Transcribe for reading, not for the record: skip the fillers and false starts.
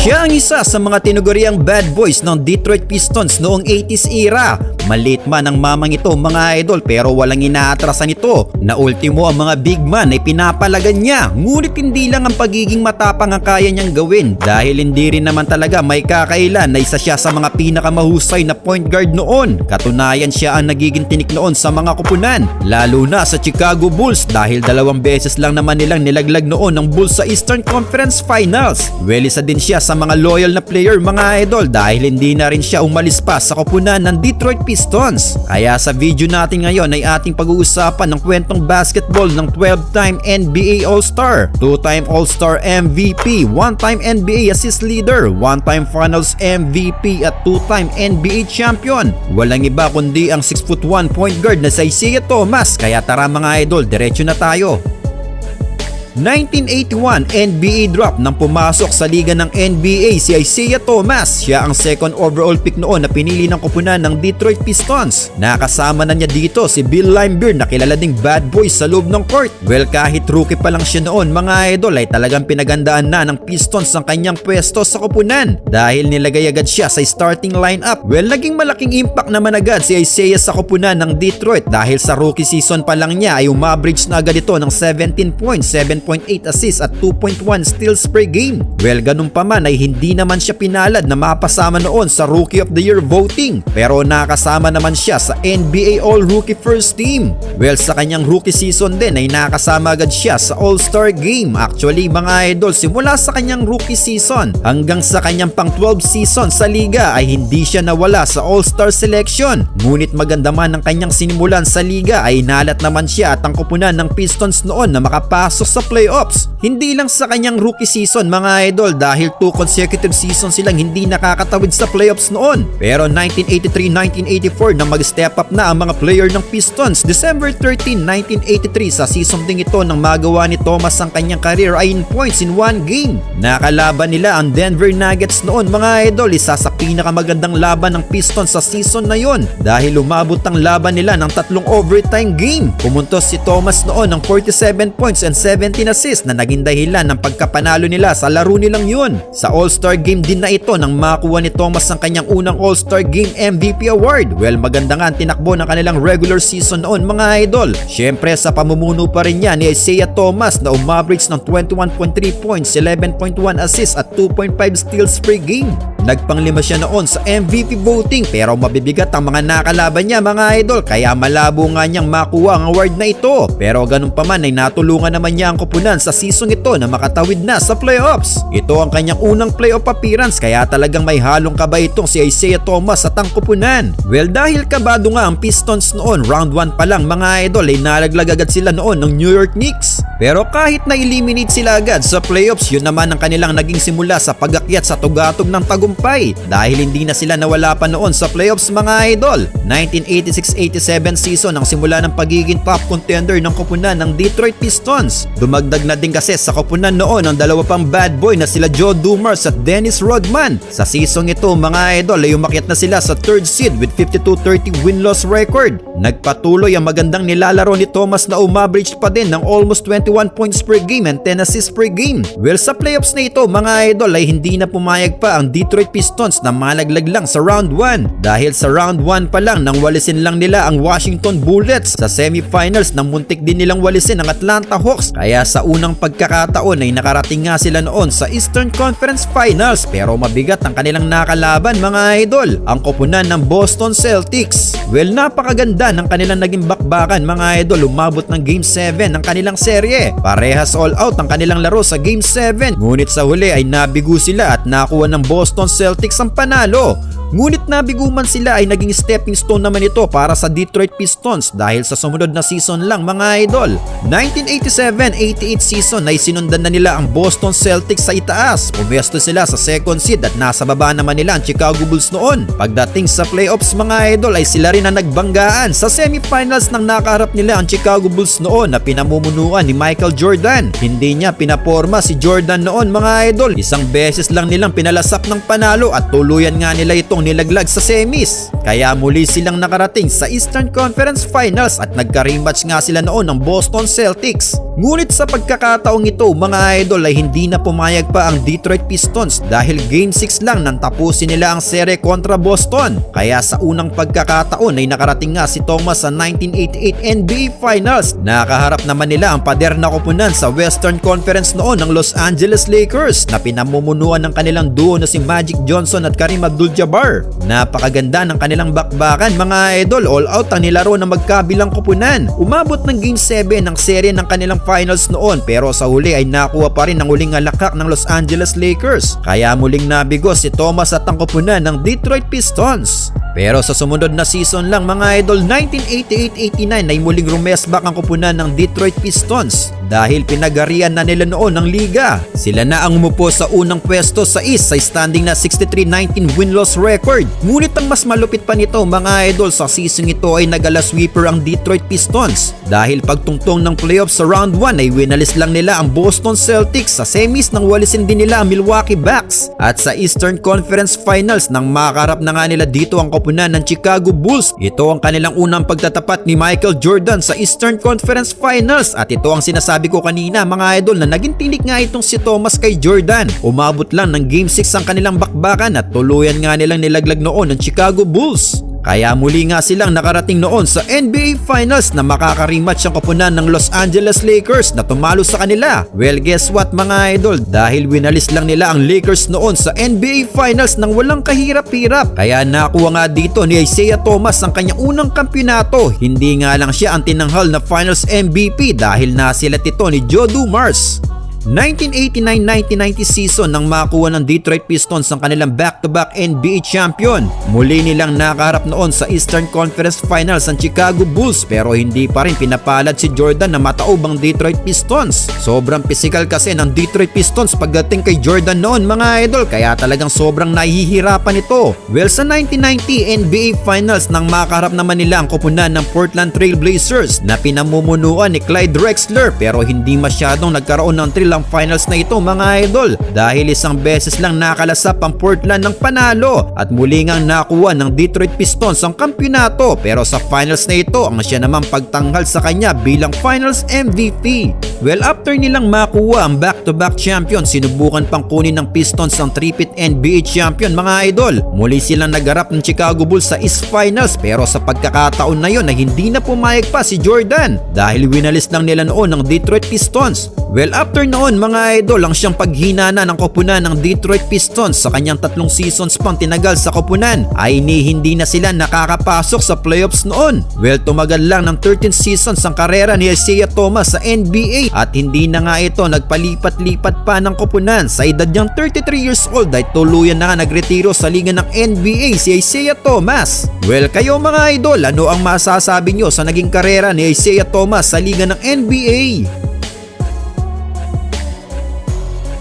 Siya ang isa sa mga tinuguriang bad boys ng Detroit Pistons noong 80s era. Maliit man ang mamang ito mga idol pero walang inaatrasan ito na ultimo ang mga big man ay pinapalagan niya. Ngunit hindi lang ang pagiging matapang ang kaya niyang gawin dahil hindi rin naman talaga may kakailan na isa siya sa mga pinakamahusay na point guard noon. Katunayan siya ang nagiging tinik noon sa mga kupunan lalo na sa Chicago Bulls dahil 2 beses lang naman nilang nilaglag noon ng Bulls sa Eastern Conference Finals. Well, isa din siya sa mga loyal na player mga idol dahil hindi na rin siya umalis pa sa kupunan ng Detroit Pistons. Kaya sa video natin ngayon ay ating pag-uusapan ng kwentong basketball ng 12-time NBA All-Star, 2-time All-Star MVP, 1-time NBA Assist Leader, 1-time Finals MVP at 2-time NBA Champion. Walang iba kundi ang 6'1" point guard na si Isaiah Thomas. Kaya tara mga idol, diretso na tayo. 1981 NBA draft nang pumasok sa liga ng NBA si Isaiah Thomas. Siya ang second overall pick noon na pinili ng kupunan ng Detroit Pistons. Nakasama na niya dito si Bill Laimbeer na kilala ding bad boy sa loob ng court. Well, kahit rookie pa lang siya noon mga idol ay talagang pinagandaan na ng Pistons ang kanyang pwesto sa kupunan dahil nilagay agad siya sa starting lineup. Well, naging malaking impact naman agad si Isaiah sa kupunan ng Detroit dahil sa rookie season pa lang niya ay umaverage na agad ito ng 17 points, 7.8 assists at 2.1 steals per game. Well, ganun pa man ay hindi naman siya pinalad na mapasama noon sa Rookie of the Year voting pero nakasama naman siya sa NBA All-Rookie First Team. Well, sa kanyang rookie season din ay nakasama agad siya sa All-Star Game. Actually mga idol, simula sa kanyang rookie season hanggang sa kanyang pang 12 season sa liga ay hindi siya nawala sa All-Star selection. Ngunit maganda man ang kanyang sinimulan sa liga ay nalat naman siya at ang kupunan ng Pistons noon na makapasok sa playoffs. Hindi lang sa kanyang rookie season mga idol dahil 2 consecutive seasons silang hindi nakakatawid sa playoffs noon. Pero 1983-1984 nang mag-step up na ang mga player ng Pistons. December 13, 1983 sa season ding ito nang magawa ni Thomas ang kanyang career ay in points in 1 game. Nakalaban nila ang Denver Nuggets noon mga idol, isa sa pinakamagandang laban ng Pistons sa season na yon dahil umabot ang laban nila ng 3 overtime game. Pumuntos si Thomas noon ng 47 points and 17 assists na naging dahilan ng pagkapanalo nila sa laro nilang yun. Sa All-Star Game din na ito nang makuha ni Thomas ang kanyang unang All-Star Game MVP award. Well, maganda nga ang tinakbo ng kanilang regular season noon mga idol. Syempre sa pamumuno pa rin niya ni Isaiah Thomas na umaverage ng 21.3 points, 11.1 assists at 2.5 steals per game. Nagpanglima siya noon sa MVP voting pero mabibigat ang mga nakalaban niya mga idol kaya malabo nga niyang makuha ang award na ito. Pero ganun pa man ay natulungan naman niya ang kupunan sa season ito na makatawid na sa playoffs. Ito ang kanyang unang playoff appearance kaya talagang may halong kaba itong si Isaiah Thomas at ang kupunan. Well, dahil kabado nga ang Pistons noon, round 1 pa lang mga idol ay nalaglag agad sila noon ng New York Knicks. Pero kahit na-eliminate sila agad sa playoffs, yun naman ang kanilang naging simula sa pag-akyat sa tugatog ng tagumpay dahil hindi na sila nawala pa noon sa playoffs mga idol. 1986-87 season ang simula ng pagiging top contender ng kupunan ng Detroit Pistons. Dumagdag na din kasi sa kupunan noon ang dalawa pang bad boy na sila Joe Dumars at Dennis Rodman. Sa season ito mga idol ay umakyat na sila sa 3rd seed with 52-30 win-loss record. Nagpatuloy ang magandang nilalaro ni Thomas na umaverage pa din ng almost 21 points per game and 10 assists per game. Well, sa playoffs na ito mga idol ay hindi na pumayag pa ang Detroit Pistons na malaglag lang sa round 1 dahil sa round 1 pa lang nang walisin lang nila ang Washington Bullets. Sa semifinals nang muntik din nilang walisin ang Atlanta Hawks kaya sa unang pagkakataon ay nakarating nga sila noon sa Eastern Conference Finals pero mabigat ang kanilang nakalaban mga idol, ang kupunan ng Boston Celtics. Well, napakaganda ng kanilang naging bakbakan mga idol, umabot ng Game 7 ng kanilang serye. Parehas all out ang kanilang laro sa Game 7 ngunit sa huli ay nabigo sila at nakuha ng Boston Celtics ang panalo. Ngunit nabigo man sila ay naging stepping stone naman ito para sa Detroit Pistons dahil sa sumunod na season lang mga idol. 1987-88 season ay sinundan na nila ang Boston Celtics sa itaas. Pumwesto sila sa 2nd seed at nasa baba naman nila ang Chicago Bulls noon. Pagdating sa playoffs mga idol ay sila rin ang nagbanggaan. Sa semifinals nang nakaharap nila ang Chicago Bulls noon na pinamumunuan ni Michael Jordan. Hindi niya pinaporma si Jordan noon mga idol. Isang beses lang nilang pinalasap ng panalo at tuluyan nga nila itong nilaglag sa semis. kaya muli silang nakarating sa Eastern Conference Finals at nagka-rematch nga sila noon ng Boston Celtics. Ngunit sa pagkakataong ito mga idol ay hindi na pumayag pa ang Detroit Pistons dahil Game 6 lang nang tapusin nila ang serye kontra Boston. Kaya sa unang pagkakataon ay nakarating nga si Thomas sa 1988 NBA Finals. Nakaharap naman nila ang pader na koponan sa Western Conference noon ng Los Angeles Lakers na pinamumunuan ng kanilang duo na si Magic Johnson at Kareem Abdul-Jabbar. Napakaganda ng kanilang bakbakan mga idol, all out ang nilaro ng magkabilang koponan. Umabot ng Game 7 ang serye ng kanilang finals noon pero sa huli ay nakuha pa rin ang huling alakak ng Los Angeles Lakers. Kaya muling nabigo si Thomas at ang koponan ng Detroit Pistons. Pero sa sumunod na season lang mga idol, 1988-89 ay muling rumesbak ang koponan ng Detroit Pistons dahil pinagarian na nila noon ng liga. Sila na ang umupo sa unang pwesto sa East sa standing na 63-19 win-loss record. Ngunit ang mas malupit pa nito mga idol, sa season ito ay nagala sweeper ang Detroit Pistons dahil pagtungtong ng playoffs sa round 1 ay winalis lang nila ang Boston Celtics, sa semis nang walisin din nila ang Milwaukee Bucks, at sa Eastern Conference Finals nang makaharap na nga nila dito ang koponan ng Chicago Bulls. Ito ang kanilang unang pagtatapat ni Michael Jordan sa Eastern Conference Finals at ito ang sinasabi ko kanina mga idol na naging tinik nga itong si Thomas kay Jordan. Umabot lang ng Game 6 ang kanilang bakbakan at tuluyan nga nilang nilaglag noon ng Chicago Bulls. Kaya muli nga silang nakarating noon sa NBA Finals na makaka-rematch ang koponan ng Los Angeles Lakers na tumalo sa kanila. Well, guess what mga idol? Dahil winalis lang nila ang Lakers noon sa NBA Finals nang walang kahirap-hirap. Kaya nakuha nga dito ni Isaiah Thomas ang kanyang unang kampyonato. Hindi nga lang siya ang tinanghal na Finals MVP dahil nasilat ito ni Joe Dumars. 1989-1990 season nang makuha ng Detroit Pistons ang kanilang back-to-back NBA champion. Muli nilang nakaharap noon sa Eastern Conference Finals ang Chicago Bulls pero hindi pa rin pinapalad si Jordan na mataob ang Detroit Pistons. Sobrang physical kasi ng Detroit Pistons pagdating kay Jordan noon mga idol, kaya talagang sobrang nahihirapan ito. Well, sa 1990 NBA Finals nang makaharap naman nila ang koponan ng Portland Trail Blazers na pinamumunuan ni Clyde Drexler pero hindi masyadong nagkaroon ng thrill ang finals na ito mga idol dahil isang beses lang nakalasap ang Portland ng panalo at muli ngang nakuha ng Detroit Pistons ang kampyonato, pero sa finals na ito ang siya naman pagtanghal sa kanya bilang finals MVP. Well, after nilang makuha ang back-to-back champion, sinubukan pang kunin ng Pistons ang three-peat NBA champion mga idol. Muli silang nagharap ng Chicago Bulls sa East Finals pero sa pagkakataon na yon ay hindi na pumayag pa si Jordan dahil winalis lang nila noon ng Detroit Pistons. Well, after noon mga idol, ang siyang paghinana ng koponan ng Detroit Pistons sa kanyang 3 seasons pang tinagal sa koponan ay hindi na sila nakakapasok sa playoffs noon. Well, tumagal lang ng 13 seasons ang karera ni Isaiah Thomas sa NBA at hindi na nga ito nagpalipat-lipat pa ng koponan. Sa edad niyang 33 years old ay tuluyan na nga nagretiro sa liga ng NBA si Isaiah Thomas. Well, kayo mga idol, ano ang masasabi nyo sa naging karera ni Isaiah Thomas sa liga ng NBA?